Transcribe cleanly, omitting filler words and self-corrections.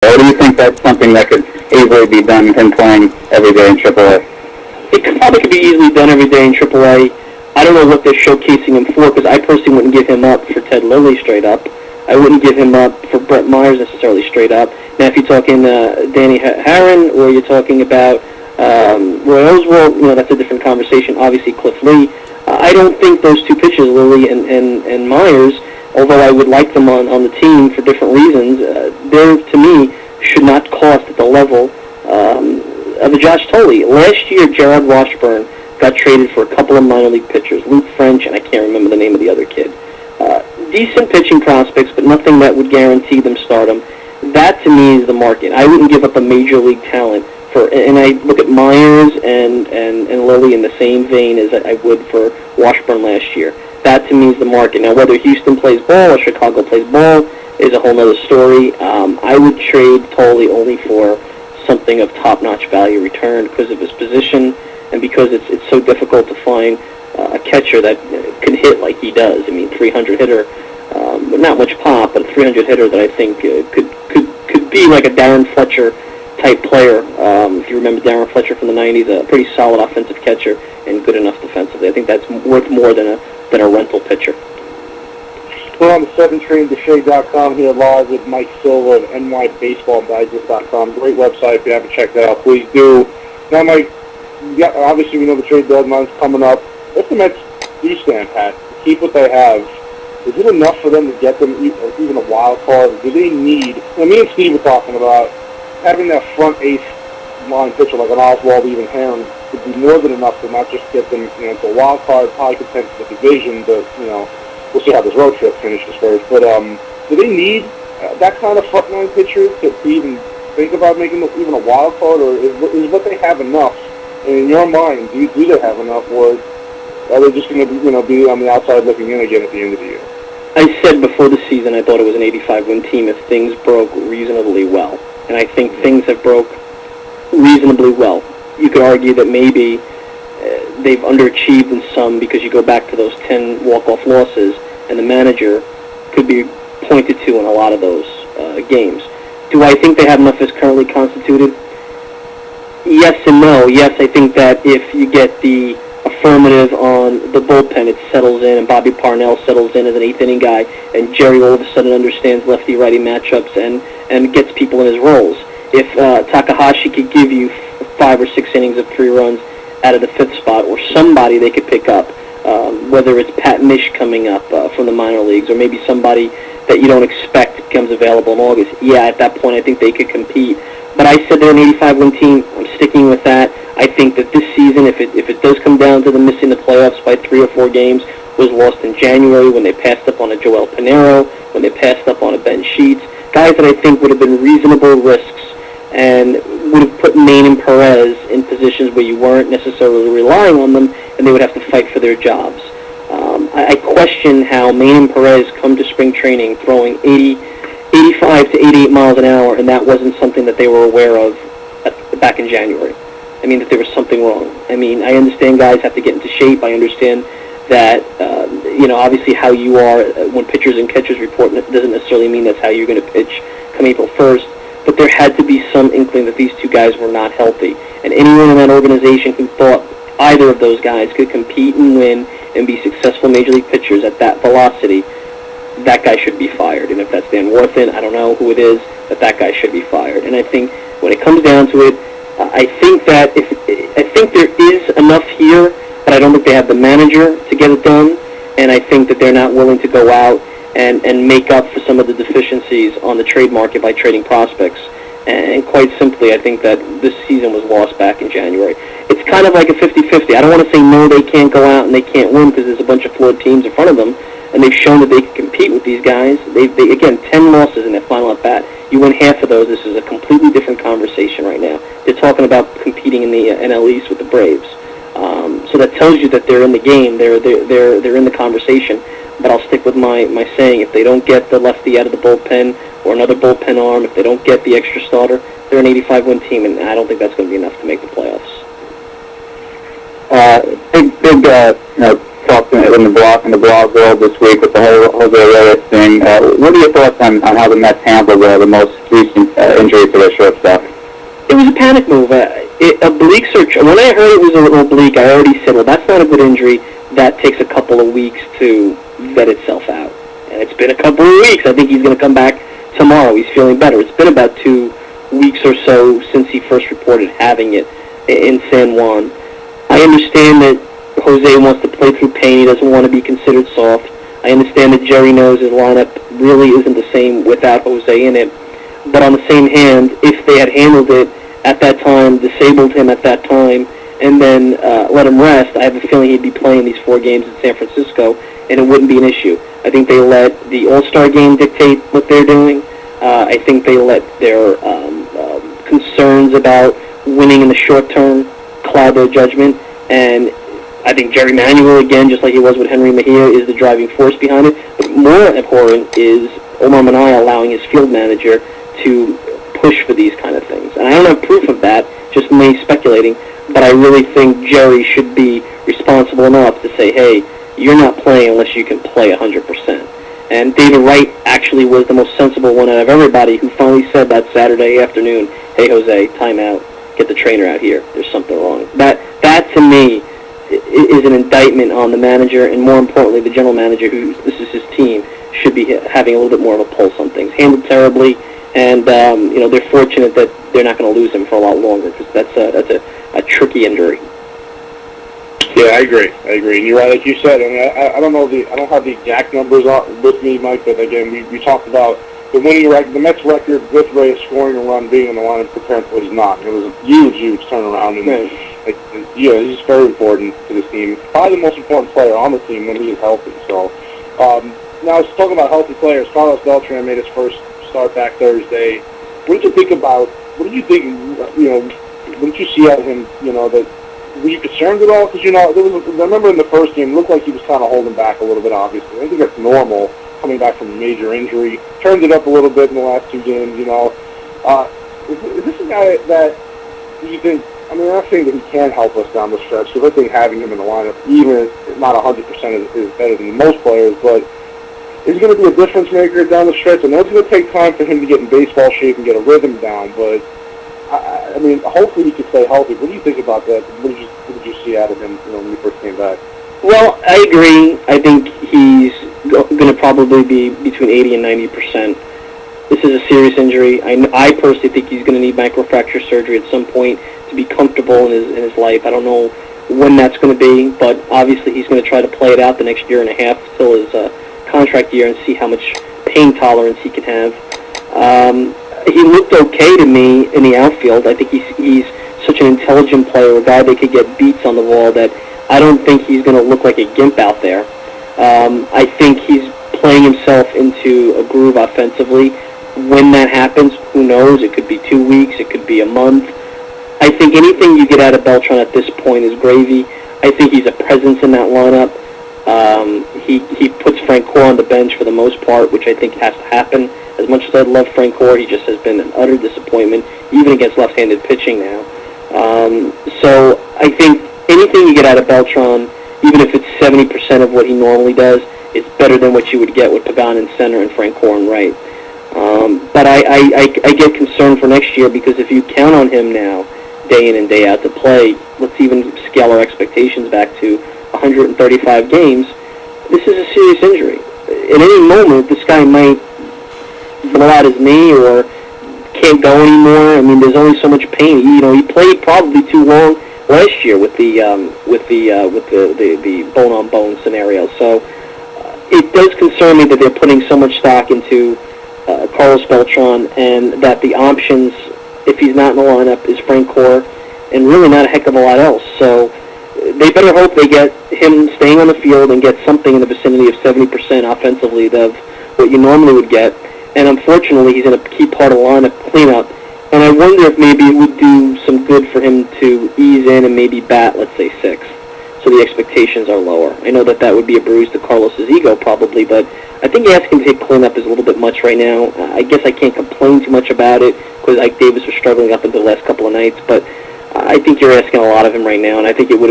Or do you think that's something that could easily be done, him playing every day in AAA? It probably could be easily done every day in AAA. I don't know what they're showcasing him for, because I personally wouldn't give him up for Ted Lilly straight up. I wouldn't give him up for Brett Myers necessarily straight up. Now, if you're talking Danny Herron, or you're talking about Roy Oswalt, that's a different conversation. Obviously, Cliff Lee. I don't think those two pitchers, Lilly and Myers, although I would like them on the team for different reasons, they, to me, should not cost at the level of a Josh Tolley. Last year, Gerard Washburn got traded for a couple of minor league pitchers, Luke French, and I can't remember the name of the other kid. Decent pitching prospects, but nothing that would guarantee them stardom. That, to me, is the market. I wouldn't give up a major league talent and I look at Myers and Lilly in the same vein as I would for Washburn last year. That, to me, is the market. Now, whether Houston plays ball or Chicago plays ball is a whole other story. I would trade Tolley only for something of top-notch value return because of his position and because it's so difficult to find a catcher that can hit like he does. I mean, 300 hitter, not much pop, but a 300 hitter that I think could be like a Darren Fletcher type player. If you remember Darren Fletcher from the 90s, a pretty solid offensive catcher and good enough defensively. I think that's worth more than a rental pitcher. We're on the 7traintoshea.com here live with Mike Silva of nybaseballdigest.com. Great website. If you haven't checked that out, please do. Now, Mike, obviously we know the trade deadline's coming up. If the Mets do stand pat, keep what they have, is it enough for them to get them even a wild card? Do they need, me and Steve were talking about, having that front eighth line pitcher like an Oswald, even Herron, would be more than enough to not just get them to a wild card, probably contend for the division, but, we'll see how this road trip finishes first. But do they need that kind of front line pitcher to even think about making even a wild card, or is what they have enough? And in your mind, do they have enough, or are they just going to be on the outside looking in again at the end of the year? I said before the season I thought it was an 85-win team if things broke reasonably well. And I think things have broke reasonably well. You could argue that maybe they've underachieved in some because you go back to those 10 walk-off losses, and the manager could be pointed to in a lot of those games. Do I think they have enough as currently constituted? Yes and no. Yes, I think that if you get the affirmative on the bullpen, it settles in, and Bobby Parnell settles in as an eighth-inning guy, and Jerry all of a sudden understands lefty-righty matchups and gets people in his roles. If Takahashi could give you 5 or 6 innings of 3 runs out of the 5th spot, or somebody they could pick up, whether it's Pat Mish coming up from the minor leagues, or maybe somebody that you don't expect becomes available in August, yeah, at that point I think they could compete. But I said they're an 85-win team. I'm sticking with that. I think that this season, if it does come down to them missing the playoffs by 3 or 4 games, was lost in January when they passed up on a Joel Pinheiro, when they passed up on a Ben Sheets, guys that I think would have been reasonable risks and would have put Maine and Perez in positions where you weren't necessarily relying on them, and they would have to fight for their jobs. I question how Maine and Perez come to spring training throwing 85 to 88 miles an hour, and that wasn't something that they were aware of back in January. I mean, that there was something wrong. I mean, I understand guys have to get into shape. I understand that, obviously how you are when pitchers and catchers report doesn't necessarily mean that's how you're going to pitch come April 1st. But there had to be some inkling that these two guys were not healthy. And anyone in that organization who thought either of those guys could compete and win and be successful major league pitchers at that velocity, that guy should be fired. And if that's Dan Warthen, I don't know who it is, but that guy should be fired. And I think when it comes down to it, I think there is enough here, but I don't think they have the manager to get it done. And I think that they're not willing to go out and make up for some of the deficiencies on the trade market by trading prospects. And quite simply, I think that this season was lost back in January. It's kind of like a 50-50. I don't want to say no, they can't go out and they can't win because there's a bunch of flawed teams in front of them, and they've shown that they can compete with these guys. They again, 10 losses in their final at-bat. You win half of those, this is a completely different conversation right now. They're talking about competing in the NL East with the Braves. So that tells you that they're in the game, they're in the conversation. But I'll stick with my saying, if they don't get the lefty out of the bullpen or another bullpen arm, if they don't get the extra starter, they're an 85-win team, and I don't think that's going to be enough to make the playoffs. Big talked in the blog world this week with the whole Jose Reyes thing. What are your thoughts on how the Mets handled the most recent injury to their shortstop? It was a panic move. Oblique surgery. When I heard it was an oblique, I already said, well, that's not a good injury. That takes a couple of weeks to vet itself out. And it's been a couple of weeks. I think he's going to come back tomorrow. He's feeling better. It's been about 2 weeks or so since he first reported having it in San Juan. I understand that Jose wants to play through pain. He doesn't want to be considered soft. I understand that Jerry knows his lineup really isn't the same without Jose in it. But on the same hand, if they had handled it at that time, disabled him at that time, and then let him rest, I have a feeling he'd be playing these 4 games in San Francisco, and it wouldn't be an issue. I think they let the All-Star game dictate what they're doing. I think they let their concerns about winning in the short term cloud their judgment, and I think Jerry Manuel, again, just like he was with Henry Mejia, is the driving force behind it. But more abhorrent is Omar Minaya allowing his field manager to push for these kind of things. And I don't have proof of that, just me speculating, but I really think Jerry should be responsible enough to say, hey, you're not playing unless you can play 100%. And David Wright actually was the most sensible one out of everybody who finally said that Saturday afternoon, hey, Jose, time out, get the trainer out here, there's something wrong. That to me, is an indictment on the manager, and more importantly, the general manager, who this is his team, should be having a little bit more of a pulse on things. Handled terribly, and they're fortunate that they're not going to lose him for a lot longer, because that's a tricky injury. Yeah, I agree. And you're right, like you said. I mean, I don't have the exact numbers with me, Mike. But again, we talked about the winning record, the Mets record with Reyes scoring a run, being in the lineup compared to what he's not. It was a huge turnaround, and right. He's very important to this team. Probably the most important player on the team when he is healthy. So now, talking about healthy players, Carlos Beltran made his first start back Thursday. What did you think about? What did you think? What did you see out of him? That. Were you concerned at all? Because, I remember in the first game, it looked like he was kind of holding back a little bit, obviously. I think that's normal, coming back from a major injury. Turned it up a little bit in the last 2 games, Is this a guy that you think, I'm not saying that he can help us down the stretch, because I think having him in the lineup, even if not 100%, is better than most players, but is he going to be a difference maker down the stretch? I know it's going to take time for him to get in baseball shape and get a rhythm down, but hopefully he can stay healthy. What do you think about that? What did you see out of him, when he first came back? Well, I agree. I think he's going to probably be between 80 and 90%. This is a serious injury. I personally think he's going to need microfracture surgery at some point to be comfortable in his life. I don't know when that's going to be, but obviously he's going to try to play it out the next year and a half till his contract year and see how much pain tolerance he can have. He looked okay to me in the outfield. I think he's such an intelligent player, a guy that could get beats on the ball, that I don't think he's going to look like a gimp out there. I think he's playing himself into a groove offensively. When that happens, who knows? It could be 2 weeks. It could be a month. I think anything you get out of Beltran at this point is gravy. I think he's a presence in that lineup. He puts Francoeur on the bench for the most part, which I think has to happen. As much as I love Francoeur, he just has been an utter disappointment, even against left-handed pitching now. So I think anything you get out of Beltran, even if it's 70% of what he normally does, it's better than what you would get with Pagan in center and Francoeur in right. But I get concerned for next year, because if you count on him now, day in and day out to play, let's even scale our expectations back to 135 games, this is a serious injury. At any moment, this guy might blow out his knee or can't go anymore. I mean, there's only so much pain. He played probably too long last year with the bone-on-bone scenario. So it does concern me that they're putting so much stock into Carlos Beltran, and that the options, if he's not in the lineup, is Francoeur, and really not a heck of a lot else. So they better hope they get him staying on the field and get something in the vicinity of 70% offensively of what you normally would get. And unfortunately, he's in a key part of the lineup cleanup. And I wonder if maybe it would do some good for him to ease in and maybe bat, let's say, 6th, so the expectations are lower. I know that would be a bruise to Carlos's ego probably, but I think asking him to hit cleanup is a little bit much right now. I guess I can't complain too much about it, because Ike Davis was struggling up until the last couple of nights, but I think you're asking a lot of him right now, and I think it would